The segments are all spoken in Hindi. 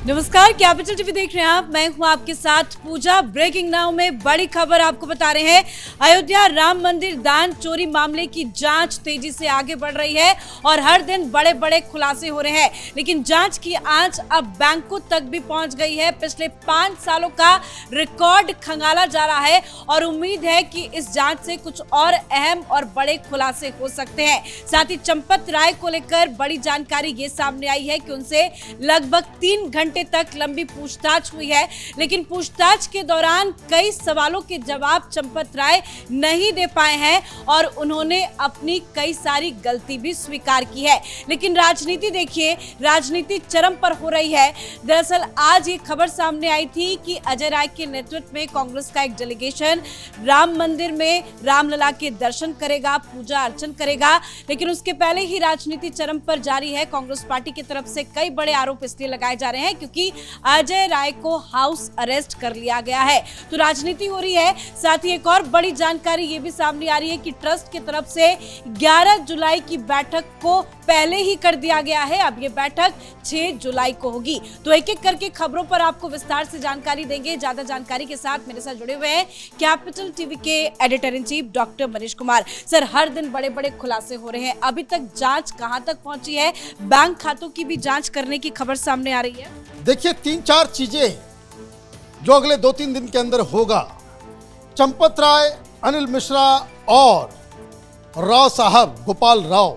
नमस्कार, कैपिटल टीवी देख रहे हैं आप। मैं हूं आपके साथ पूजा। ब्रेकिंग नाउ में बड़ी खबर आपको बता रहे हैं। अयोध्या राम मंदिर दान चोरी मामले की जांच तेजी से आगे बढ़ रही है और हर दिन बड़े बड़े खुलासे हो रहे हैं, लेकिन जांच की आंच अब बैंकों तक भी पहुंच गई है। पिछले 5 सालों का रिकॉर्ड खंगाला जा रहा है और उम्मीद है कि इस जांच से कुछ और अहम और बड़े खुलासे हो सकते हैं। साथ ही चंपत राय को लेकर बड़ी जानकारी ये सामने आई है कि उनसे लगभग 3 घंटे तक लंबी पूछताछ हुई है, लेकिन पूछताछ के दौरान कई सवालों के जवाब चंपत राय नहीं दे पाए हैं और उन्होंने अपनी कई सारी गलती भी स्वीकार की है। लेकिन राजनीति देखिए, राजनीति चरम पर हो रही है। दरअसल आज ये खबर सामने आई थी कि अजय राय के नेतृत्व में कांग्रेस का एक डेलीगेशन राम मंदिर में रामलला के दर्शन करेगा, पूजा अर्चन करेगा, लेकिन उसके पहले ही राजनीति चरम पर जारी है। कांग्रेस पार्टी की तरफ से कई बड़े आरोप इसलिए लगाए जा रहे हैं क्योंकि अजय राय को हाउस अरेस्ट कर लिया गया है, तो राजनीति हो रही है। साथ ही एक और बड़ी जानकारी ये भी सामने आ रही है कि ट्रस्ट की तरफ से 11 जुलाई की बैठक को पहले ही कर दिया गया है। अब ये बैठक 6 जुलाई को होगी। तो एक एक करके खबरों पर आपको विस्तार से जानकारी देंगे। ज्यादा जानकारी के साथ मेरे साथ जुड़े हुए हैं कैपिटल टीवी के editor in chief doctor Manish Kumar. Sir, हर दिन बड़े बड़े खुलासे हो रहे हैं, अभी तक जांच कहां तक पहुंची है? बैंक खातों की भी जांच करने की खबर सामने आ रही है। देखिए, 3-4 चीजें जो अगले 2-3 दिन के अंदर होगा। चंपत राय, अनिल मिश्रा और राव साहब, गोपाल राव,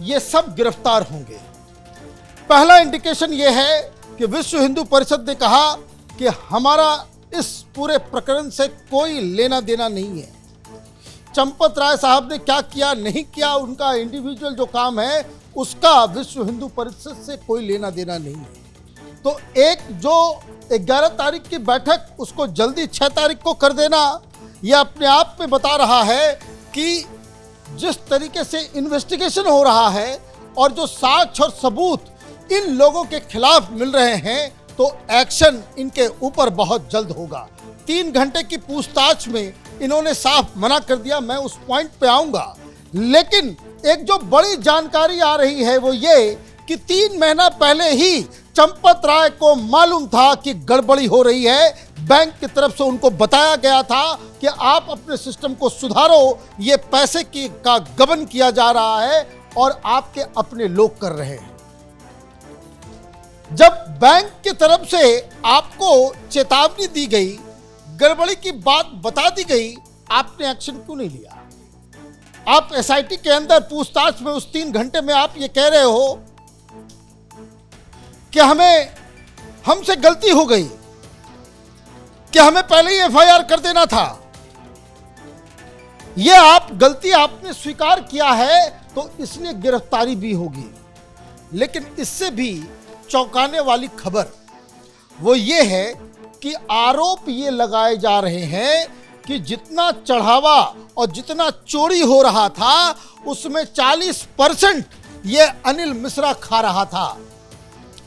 ये सब गिरफ्तार होंगे। पहला इंडिकेशन ये है कि विश्व हिंदू परिषद ने कहा कि हमारा इस पूरे प्रकरण से कोई लेना देना नहीं है। चंपत राय साहब ने क्या किया नहीं किया, उनका इंडिविजुअल जो काम है उसका विश्व हिंदू परिषद से कोई लेना देना नहीं है। तो एक जो 11 तारीख की बैठक, उसको जल्दी 6 तारीख को कर देना, यह अपने आप में बता रहा है कि जिस तरीके से इन्वेस्टिगेशन हो रहा है और जो साक्ष्य और सबूत इन लोगों के खिलाफ मिल रहे हैं, तो एक्शन इनके ऊपर बहुत जल्द होगा। 3 घंटे की पूछताछ में इन्होंने साफ मना कर दिया, मैं उस पॉइंट पे आऊंगा। लेकिन एक जो बड़ी जानकारी आ रही है वो ये कि 3 महीना पहले ही चंपत राय को मालूम था कि गड़बड़ी हो रही है। बैंक की तरफ से उनको बताया गया था कि आप अपने सिस्टम को सुधारो, ये पैसे का गबन किया जा रहा है और आपके अपने लोग कर रहे हैं। जब बैंक की तरफ से आपको चेतावनी दी गई, गड़बड़ी की बात बता दी गई, आपने एक्शन क्यों नहीं लिया? आप एसआईटी के अंदर पूछताछ में उस 3 घंटे में आप ये कह रहे हो कि हमसे गलती हो गई, कि हमें पहले ही एफआईआर कर देना था। यह आप गलती आपने स्वीकार किया है तो इसलिए गिरफ्तारी भी होगी। लेकिन इससे भी चौंकाने वाली खबर वो ये है कि आरोप ये लगाए जा रहे हैं कि जितना चढ़ावा और जितना चोरी हो रहा था उसमें 40% ये अनिल मिश्रा खा रहा था।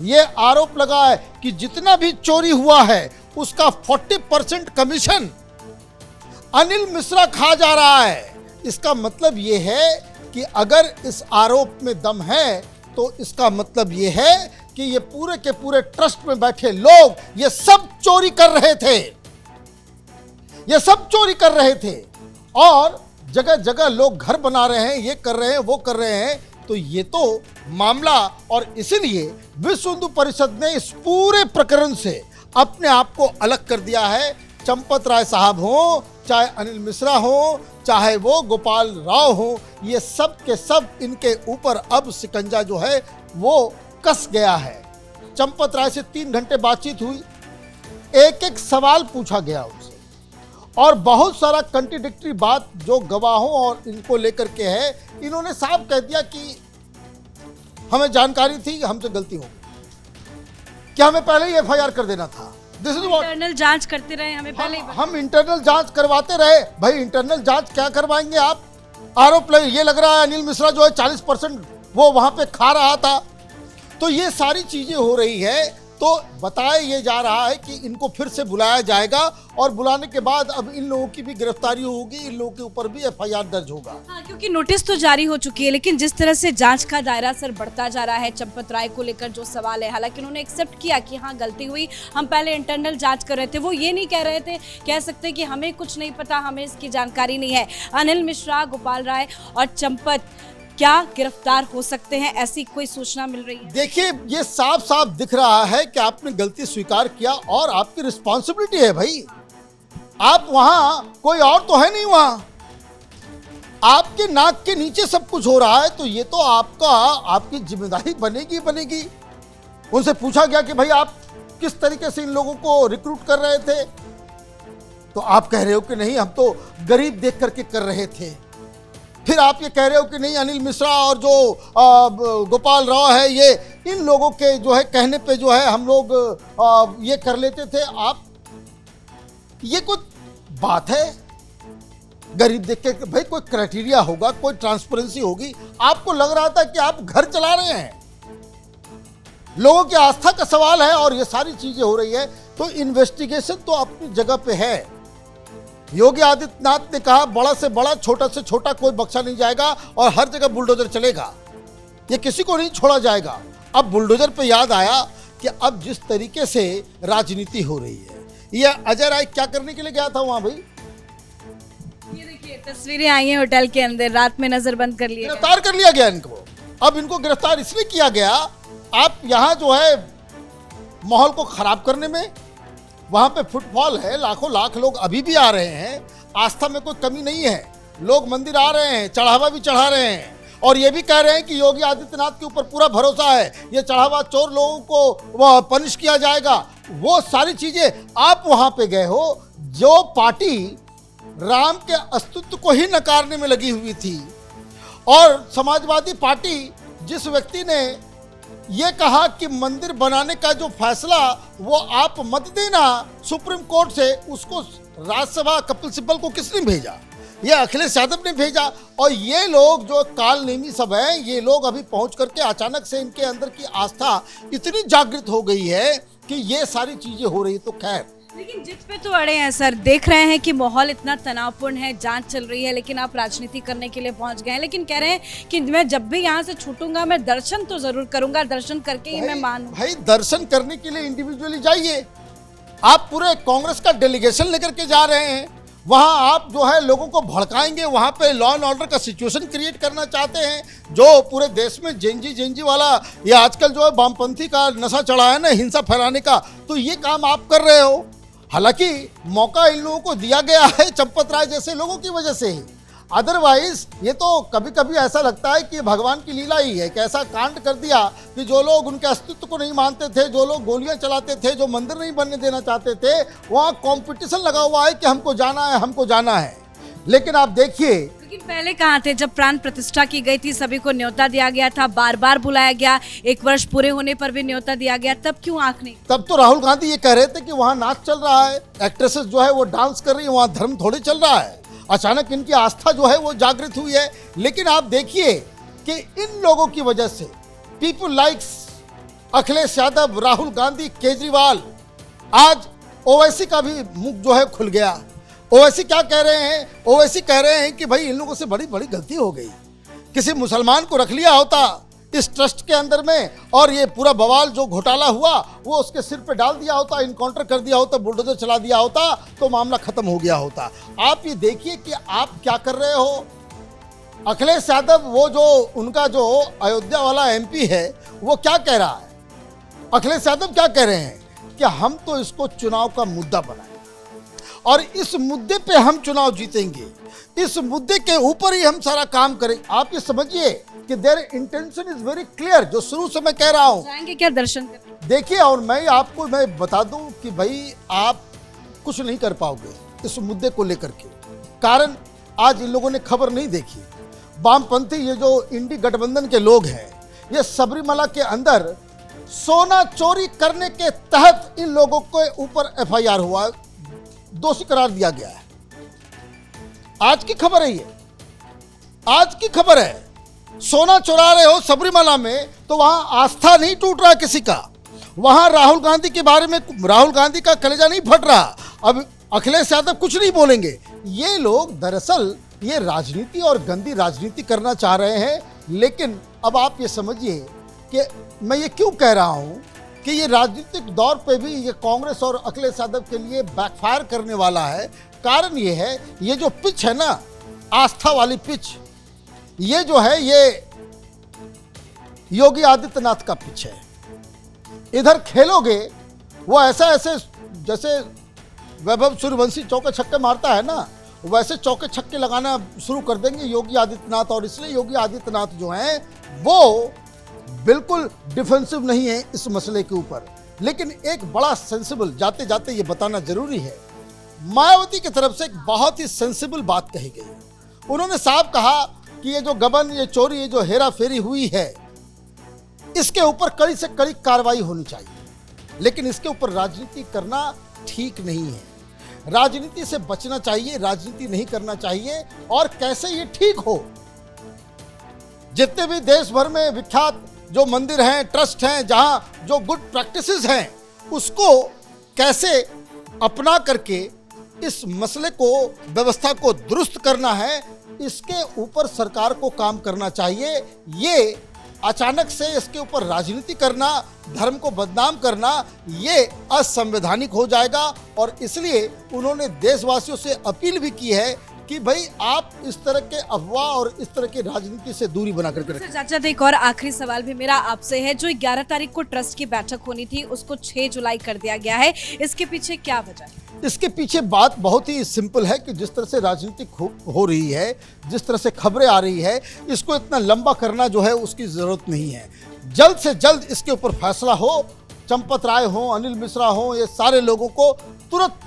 ये आरोप लगा है कि जितना भी चोरी हुआ है उसका 40% कमीशन अनिल मिश्रा खा जा रहा है। इसका मतलब ये है कि अगर इस आरोप में दम है तो इसका मतलब ये है कि ये पूरे के पूरे ट्रस्ट में बैठे लोग ये सब चोरी कर रहे थे, ये सब चोरी कर रहे थे और जगह जगह लोग घर बना रहे हैं, ये कर रहे हैं, वो कर रहे हैं। तो ये तो मामला, और इसीलिए विश्व हिंदू परिषद ने इस पूरे प्रकरण से अपने आप को अलग कर दिया है। चंपत राय साहब हो, चाहे अनिल मिश्रा हो, चाहे वो गोपाल राव हो, ये सब के सब इनके ऊपर अब शिकंजा जो है वो कस गया है। चंपत राय से 3 घंटे बातचीत हुई, एक एक सवाल पूछा गया उनसे और बहुत सारा कंट्राडिक्टरी बात जो गवाहों और इनको लेकर के है, इन्होंने साफ कह दिया कि हमें जानकारी थी, हमसे गलती हो गई, कि हमें पहले ही एफआईआर कर देना था। दिस इज व्हाट, इंटरनल जांच करते रहे, हमें पहले हम इंटरनल जांच करवाते रहे। भाई इंटरनल जांच क्या करवाएंगे आप? आरोप ये लग रहा है अनिल मिश्रा जो है 40% वो वहां पे खा रहा था। तो ये सारी चीजें हो रही है तो बताया ये जा रहा है कि इनको फिर से बुलाया जाएगा और बुलाने के बाद अब इन लोगों की भी गिरफ्तारी होगी, इन लोगों के ऊपर भी एफआईआर दर्ज होगा। हाँ, क्योंकि नोटिस तो जारी हो चुकी है, लेकिन जिस तरह से जांच का दायरा सर बढ़ता जा रहा है, चंपत राय को लेकर जो सवाल है, हालांकि उन्होंने एक्सेप्ट किया कि हाँ गलती हुई, हम पहले इंटरनल जांच कर रहे थे। वो ये नहीं कह रहे थे, कह सकते कि हमें कुछ नहीं पता, हमें इसकी जानकारी नहीं है। अनिल मिश्रा, गोपाल राय और चंपत क्या गिरफ्तार हो सकते हैं, ऐसी कोई सूचना मिल रही है? देखिए, ये साफ साफ दिख रहा है कि आपने गलती स्वीकार किया और आपकी रिस्पॉन्सिबिलिटी है भाई। आप वहां, कोई और तो है नहीं वहां, आपके नाक के नीचे सब कुछ हो रहा है, तो ये तो आपकी जिम्मेदारी बनेगी बनेगी। उनसे पूछा गया कि भाई आप किस तरीके से इन लोगों को रिक्रूट कर रहे थे, तो आप कह रहे हो कि नहीं, हम तो गरीब देख करके कर रहे थे। फिर आप ये कह रहे हो कि नहीं, अनिल मिश्रा और जो गोपाल राव है, ये इन लोगों के जो है कहने पे जो है हम लोग ये कर लेते थे। आप, ये कुछ बात है? गरीब देख के भाई कोई क्राइटेरिया होगा, कोई ट्रांसपेरेंसी होगी। आपको लग रहा था कि आप घर चला रहे हैं, लोगों की आस्था का सवाल है और ये सारी चीजें हो रही है। तो इन्वेस्टिगेशन तो अपनी जगह पे है। योगी आदित्यनाथ ने कहा बड़ा से बड़ा, छोटा से छोटा कोई बख्शा नहीं जाएगा और हर जगह बुलडोजर चलेगा, ये किसी को नहीं छोड़ा जाएगा। अब बुलडोजर पे याद आया कि अब जिस तरीके से राजनीति हो रही है, ये अजय राय क्या करने के लिए गया था वहां भाई? ये देखिए तस्वीरें आई हैं होटल के अंदर, रात में नजरबंद कर लिया, गिरफ्तार कर लिया गया इनको। अब इनको गिरफ्तार इसलिए किया गया, आप यहाँ जो है माहौल को खराब करने में, वहां पे फुटफॉल है, लाखों लाख लोग अभी भी आ रहे हैं, आस्था में कोई कमी नहीं है, लोग मंदिर आ रहे हैं, चढ़ावा भी चढ़ा रहे हैं और ये भी कह रहे हैं कि योगी आदित्यनाथ के ऊपर पूरा भरोसा है, ये चढ़ावा चोर लोगों को पनिश किया जाएगा। वो सारी चीजें, आप वहां पे गए हो, जो पार्टी राम के अस्तित्व को ही नकारने में लगी हुई थी, और समाजवादी पार्टी, जिस व्यक्ति ने ये कहा कि मंदिर बनाने का जो फैसला वो आप मत देना सुप्रीम कोर्ट से, उसको राज्यसभा कपिल सिब्बल को किसने भेजा? ये अखिलेश यादव ने भेजा। और ये लोग जो काल नेमी सब हैं, ये लोग अभी पहुंच करके अचानक से इनके अंदर की आस्था इतनी जागृत हो गई है कि ये सारी चीजें हो रही। तो खैर, लेकिन जिस पे तो अड़े हैं सर, देख रहे हैं कि माहौल इतना तनावपूर्ण है, जांच चल रही है, लेकिन आप राजनीति करने के लिए पहुंच गए हैं। लेकिन कह रहे हैं कि मैं जब भी यहाँ से छूटूंगा मैं दर्शन तो जरूर करूंगा, दर्शन करके ही मैं मानूं। भाई दर्शन करने के लिए इंडिविजुअली जाइए। आप पूरे कांग्रेस का डेलीगेशन लेकर के जा रहे हैं, वहां आप जो है लोगों को भड़काएंगे, वहां पे लॉ एंड ऑर्डर का सिचुएशन क्रिएट करना चाहते हैं, जो पूरे देश में जेंजी वाला ये आजकल जो है वामपंथी का नशा चढ़ा है ना, हिंसा फैलाने का, तो ये काम आप कर रहे हो। हालांकि मौका इन लोगों को दिया गया है चंपत राय जैसे लोगों की वजह से ही, अदरवाइज ये तो कभी कभी ऐसा लगता है कि भगवान की लीला ही है कि ऐसा कांड कर दिया कि जो लोग उनके अस्तित्व को नहीं मानते थे, जो लोग गोलियां चलाते थे, जो मंदिर नहीं बनने देना चाहते थे, वहाँ कंपटीशन लगा हुआ है कि हमको जाना है, हमको जाना है। लेकिन आप देखिए, लेकिन पहले कहाँ थे? जब प्राण प्रतिष्ठा की गई थी, सभी को न्योता दिया गया था, बार बार बुलाया गया, 1 वर्ष पूरे होने पर भी न्योता दिया गया, तब क्यों आंख नहीं? तब तो राहुल गांधी ये कह रहे थे कि वहाँ नाच चल रहा है, एक्ट्रेसेस जो है वो डांस कर रही है, वहाँ धर्म थोड़ी चल रहा है। अचानक इनकी आस्था जो है वो जागृत हुई है। लेकिन आप देखिए कि इन लोगों की वजह से पीपल लाइक्स अखिलेश यादव, राहुल गांधी, केजरीवाल, आज ओवैसी का भी मुख जो है खुल गया। ओवैसी क्या कह रहे हैं? ओवैसी कह रहे हैं कि भाई इन लोगों से बड़ी बड़ी गलती हो गई, किसी मुसलमान को रख लिया होता इस ट्रस्ट के अंदर में, और ये पूरा बवाल जो घोटाला हुआ वो उसके सिर पे डाल दिया होता, इनकाउंटर कर दिया होता, बुलडोजर चला दिया होता, तो मामला खत्म हो गया होता। आप ये देखिए कि आप क्या कर रहे हो। अखिलेश यादव, वो जो उनका जो अयोध्या वाला एमपी है, वो क्या कह रहा है? अखिलेश यादव क्या कह रहे हैं कि हम तो इसको चुनाव का मुद्दा बनाए और इस मुद्दे पे हम चुनाव जीतेंगे, इस मुद्दे के ऊपर ही हम सारा काम करें। आप ये समझिए कि there intention is very clear, जो शुरू से मैं कह रहा हूं। जाएंगे क्या दर्शन करने? देखिए, और मैं बता दूं कि भाई आप कुछ नहीं कर पाओगे इस मुद्दे को लेकर के। कारण आज इन लोगों ने खबर नहीं देखी। वामपंथी, ये जो इंडी गठबंधन के लोग हैं, ये सबरीमला के अंदर सोना चोरी करने के तहत इन लोगों के ऊपर एफआईआर हुआ, दोषी करार दिया गया है। आज की खबर है, ये आज की खबर है। सोना चुरा रहे हो सबरीमला में, तो वहां आस्था नहीं टूट रहा किसी का, वहां राहुल गांधी के बारे में, राहुल गांधी का कलेजा नहीं फट रहा। अब अखिलेश यादव कुछ नहीं बोलेंगे। ये लोग दरअसल ये राजनीति और गंदी राजनीति करना चाह रहे हैं। लेकिन अब आप ये समझिए कि मैं ये क्यों कह रहा हूं कि ये राजनीतिक दौर पे भी ये कांग्रेस और अखिलेश यादव के लिए बैकफायर करने वाला है। कारण ये है, ये जो पिच है ना, आस्था वाली पिच, ये जो है ये योगी आदित्यनाथ का पिच है। इधर खेलोगे वो ऐसा ऐसे जैसे वैभव सूर्यवंशी चौके छक्के मारता है ना, वैसे चौके छक्के लगाना शुरू कर देंगे योगी आदित्यनाथ। और इसलिए योगी आदित्यनाथ जो हैं वो बिल्कुल डिफेंसिव नहीं है इस मसले के ऊपर। लेकिन एक बड़ा सेंसिबल, जाते जाते ये बताना जरूरी है, मायावती की तरफ से एक बहुत ही सेंसिबल बात कही गई। उन्होंने साफ कहा कि ये जो गबन, ये चोरी, ये जो हेरा फेरी हुई है, इसके ऊपर कड़ी से कड़ी कार्रवाई होनी चाहिए। लेकिन इसके ऊपर राजनीति करना ठीक नहीं है। राजनीति से बचना चाहिए, राजनीति नहीं करना चाहिए। और कैसे ये ठीक हो? जितने भी देश भर में विख्यात जो मंदिर हैं, ट्रस्ट हैं, जहां जो गुड प्रैक्टिसेस हैं, उसको कैसे अपना करके इस मसले को, व्यवस्था को दुरुस्त करना है, इसके ऊपर सरकार को काम करना चाहिए। ये अचानक से इसके ऊपर राजनीति करना, धर्म को बदनाम करना, ये असंवैधानिक हो जाएगा। और इसलिए उन्होंने देशवासियों से अपील भी की है कि भाई आप इस तरह के अफवाह और इस तरह की राजनीति से दूरी बना करके रखें। चाचा, एक और आखिरी सवाल भी मेरा आपसे है। जो 11 तारीख को ट्रस्ट की बैठक होनी थी, उसको 6 जुलाई कर दिया गया है। इसके पीछे क्या वजह है? इसके पीछे बात बहुत ही सिंपल है कि जिस तरह से राजनीति हो रही है, जिस तरह से खबरें आ रही है, इसको इतना लंबा करना जो है उसकी जरूरत नहीं है। जल्द से जल्द इसके ऊपर फैसला हो। चंपत राय हो, अनिल मिश्रा हो, ये सारे लोगों को तुरंत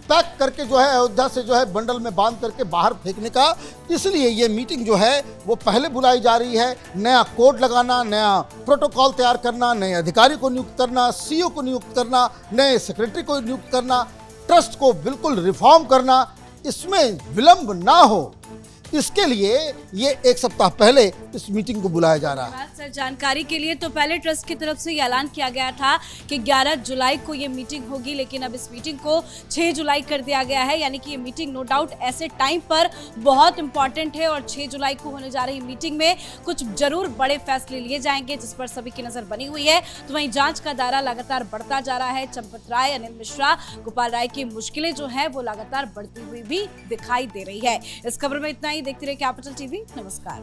पैक करके जो है अयोध्या से जो है बंडल में बांध करके बाहर फेंकने का। इसलिए ये मीटिंग जो है वो पहले बुलाई जा रही है। नया कोड लगाना, नया प्रोटोकॉल तैयार करना, नए अधिकारी को नियुक्त करना, सीईओ को नियुक्त करना, नए सेक्रेटरी को नियुक्त करना, ट्रस्ट को बिल्कुल रिफॉर्म करना, इसमें विलंब ना हो, इसके लिए ये 1 सप्ताह पहले इस मीटिंग को बुलाया जा रहा है। सर, जानकारी के लिए तो पहले ट्रस्ट की तरफ से ये ऐलान किया गया था कि 11 जुलाई को ये मीटिंग होगी, लेकिन अब इस मीटिंग को 6 जुलाई कर दिया गया है। यानी कि ये मीटिंग नो डाउट ऐसे टाइम पर बहुत इंपॉर्टेंट है और 6 जुलाई को होने जा रही मीटिंग में कुछ जरूर बड़े फैसले लिए जाएंगे, जिस पर सभी की नजर बनी हुई है। तो वहीं जांच का दायरा लगातार बढ़ता जा रहा है। चंपत राय, अनिल मिश्रा, गोपाल राय की मुश्किलें जो है वो लगातार बढ़ती हुई भी दिखाई दे रही है। इस खबर में इतना ही। देखते रहिए कैपिटल टीवी। नमस्कार।